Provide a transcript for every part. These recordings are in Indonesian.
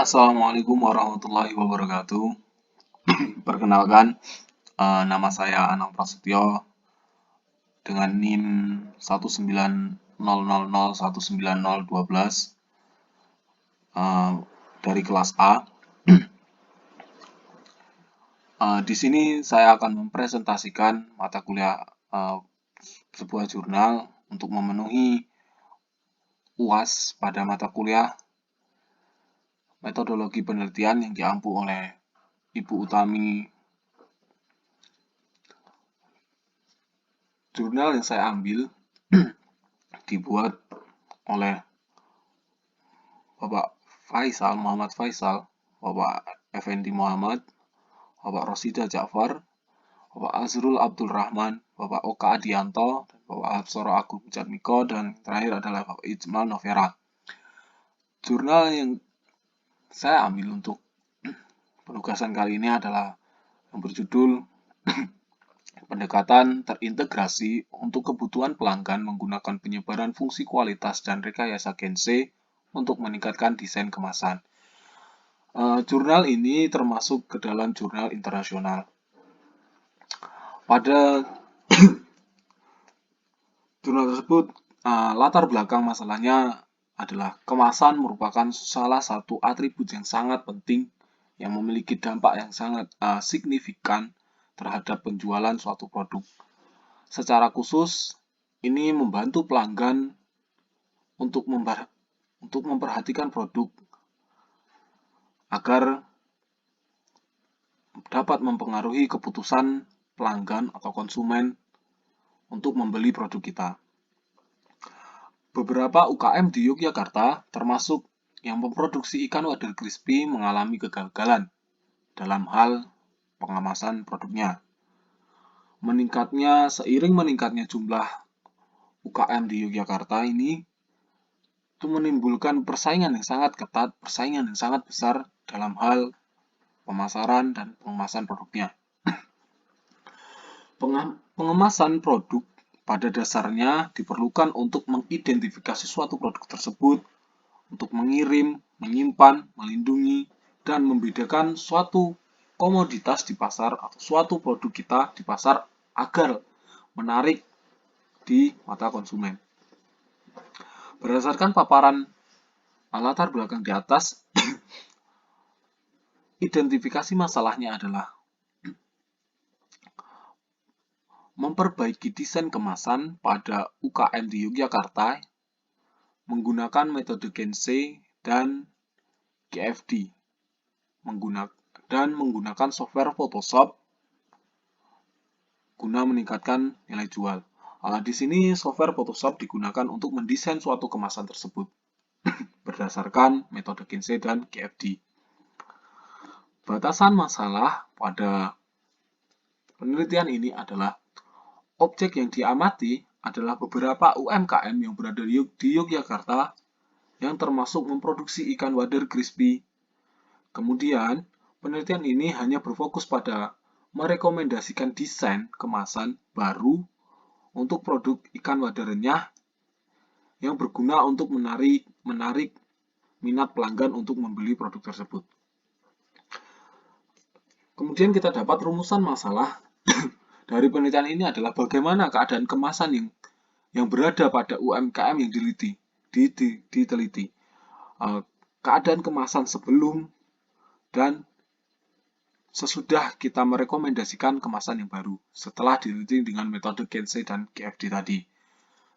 Assalamualaikum warahmatullahi wabarakatuh. Perkenalkan, nama saya Anang Prasetyo dengan NIM 19000190012 dari kelas A. Di sini saya akan mempresentasikan mata kuliah sebuah jurnal untuk memenuhi UAS pada mata kuliah metodologi penelitian yang diampu oleh Ibu Utami. Jurnal yang saya ambil dibuat oleh Bapak Muhammad Faisal, Bapak Effendi Muhammad, Bapak Rosida Ja'far, Bapak Azrul Abdul Rahman, Bapak Oka Adianto, Bapak Hapsoro Agung Jatmiko, dan terakhir adalah Bapak Ijmal Novera. Jurnal yang saya ambil untuk penugasan kali ini adalah yang berjudul Pendekatan terintegrasi untuk kebutuhan pelanggan menggunakan penyebaran fungsi kualitas dan rekayasa Gen Z untuk meningkatkan desain kemasan. Jurnal ini termasuk ke dalam jurnal internasional. Pada jurnal tersebut, latar belakang masalahnya adalah kemasan merupakan salah satu atribut yang sangat penting yang memiliki dampak yang sangat signifikan terhadap penjualan suatu produk. Secara khusus, ini membantu pelanggan untuk memperhatikan produk agar dapat mempengaruhi keputusan pelanggan atau konsumen untuk membeli produk kita. Beberapa UKM di Yogyakarta, termasuk yang memproduksi ikan wader crispy, mengalami kegagalan dalam hal pengemasan produknya. Seiring meningkatnya jumlah UKM di Yogyakarta ini, itu menimbulkan persaingan yang sangat ketat, persaingan yang sangat besar dalam hal pemasaran dan pengemasan produknya. Pengemasan produk pada dasarnya diperlukan untuk mengidentifikasi suatu produk tersebut, untuk mengirim, menyimpan, melindungi, dan membedakan suatu komoditas di pasar atau suatu produk kita di pasar agar menarik di mata konsumen. Berdasarkan paparan latar belakang di atas, identifikasi masalahnya adalah memperbaiki desain kemasan pada UKM di Yogyakarta menggunakan metode Gen Z dan GFD dan menggunakan software Photoshop guna meningkatkan nilai jual. Di sini software Photoshop digunakan untuk mendesain suatu kemasan tersebut berdasarkan metode Gen Z dan GFD. Batasan masalah pada penelitian ini adalah objek yang diamati adalah beberapa UMKM yang berada di Yogyakarta yang termasuk memproduksi ikan wader crispy. Kemudian, penelitian ini hanya berfokus pada merekomendasikan desain kemasan baru untuk produk ikan wader renyah yang berguna untuk menarik minat pelanggan untuk membeli produk tersebut. Kemudian kita dapat rumusan masalah dari penelitian ini adalah bagaimana keadaan kemasan yang berada pada UMKM yang diteliti. Keadaan kemasan sebelum dan sesudah kita merekomendasikan kemasan yang baru setelah diteliti dengan metode Gen Z dan GFD tadi.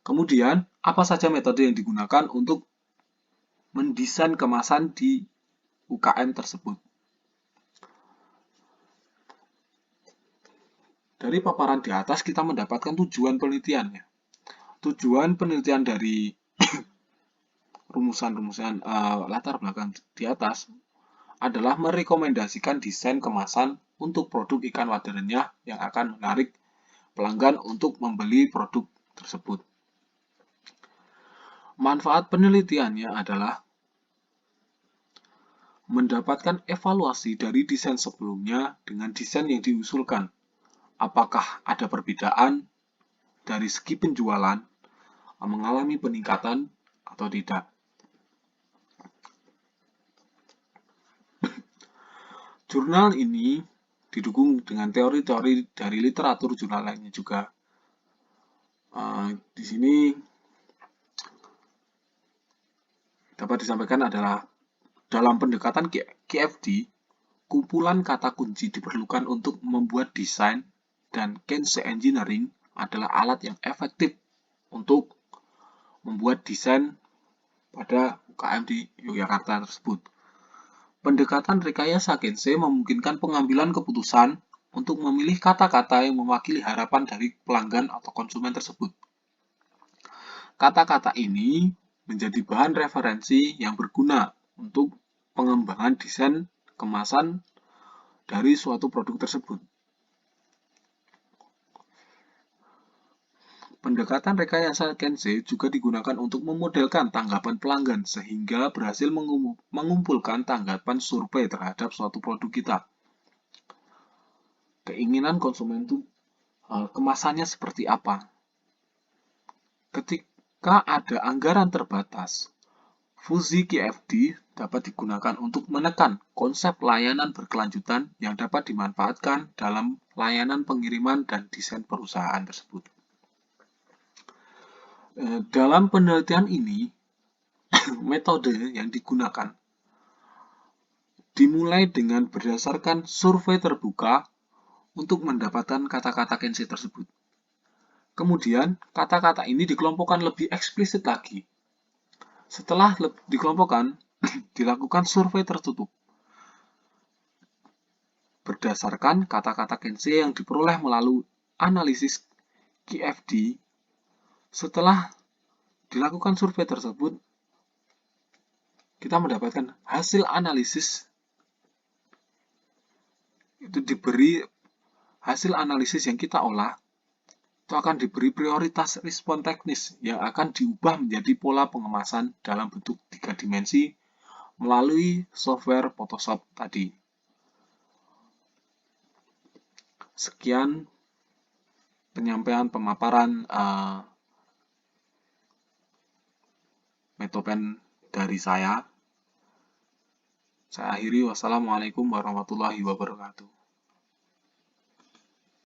Kemudian, apa saja metode yang digunakan untuk mendesain kemasan di UKM tersebut? Dari paparan di atas kita mendapatkan tujuan penelitiannya. Tujuan penelitian dari rumusan-rumusan latar belakang di atas adalah merekomendasikan desain kemasan untuk produk ikan wader renyah yang akan menarik pelanggan untuk membeli produk tersebut. Manfaat penelitiannya adalah mendapatkan evaluasi dari desain sebelumnya dengan desain yang diusulkan. Apakah ada perbedaan dari segi penjualan, mengalami peningkatan atau tidak. Jurnal ini didukung dengan teori-teori dari literatur jurnal lainnya juga. Di sini dapat disampaikan adalah dalam pendekatan KFD, kumpulan kata kunci diperlukan untuk membuat desain, dan Kensei Engineering adalah alat yang efektif untuk membuat desain pada UKM di Yogyakarta tersebut. Pendekatan rekayasa Kensei memungkinkan pengambilan keputusan untuk memilih kata-kata yang mewakili harapan dari pelanggan atau konsumen tersebut. Kata-kata ini menjadi bahan referensi yang berguna untuk pengembangan desain kemasan dari suatu produk tersebut. Pendekatan rekayasa Kensei juga digunakan untuk memodelkan tanggapan pelanggan sehingga berhasil mengumpulkan tanggapan survei terhadap suatu produk kita. Keinginan konsumen itu kemasannya seperti apa. Ketika ada anggaran terbatas, Fuzzy KFD dapat digunakan untuk menekan konsep layanan berkelanjutan yang dapat dimanfaatkan dalam layanan pengiriman dan desain perusahaan tersebut. Dalam penelitian ini, metode yang digunakan dimulai dengan berdasarkan survei terbuka untuk mendapatkan kata-kata Kensei tersebut. Kemudian, kata-kata ini dikelompokkan lebih eksplisit lagi. Setelah dikelompokkan, dilakukan survei tertutup. Berdasarkan kata-kata Kensei yang diperoleh melalui analisis KFD, setelah dilakukan survei tersebut, kita mendapatkan hasil analisis, itu diberi hasil analisis yang kita olah, itu akan diberi prioritas respon teknis yang akan diubah menjadi pola pengemasan dalam bentuk 3 dimensi melalui software Photoshop tadi. Sekian penyampaian pemaparan Metopen dari saya. Saya akhiri, wassalamualaikum warahmatullahi wabarakatuh.